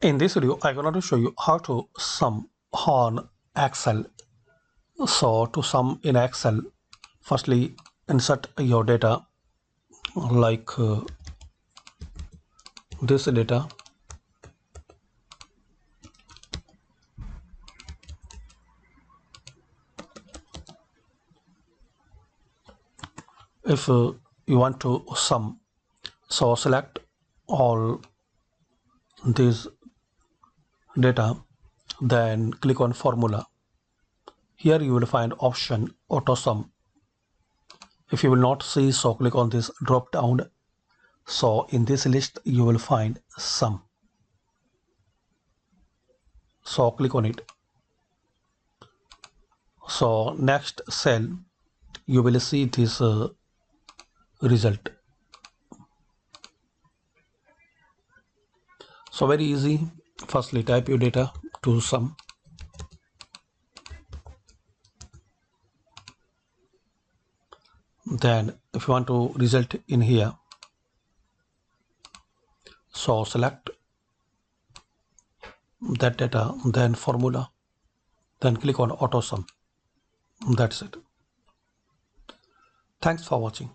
In this video, I'm going to show you how to sum on Excel. So to sum in Excel, firstly insert your data like this data. If you want to sum, so select all these data, then click on formula. Here you will find option auto sum. If you will not see, so click on this drop down. So in this list you will find sum. So click on it. So next cell you will see this result. So very easy. Firstly type your data to sum. Then if you want to result in here, so select that data, then formula, then click on auto sum. That's it. Thanks for watching.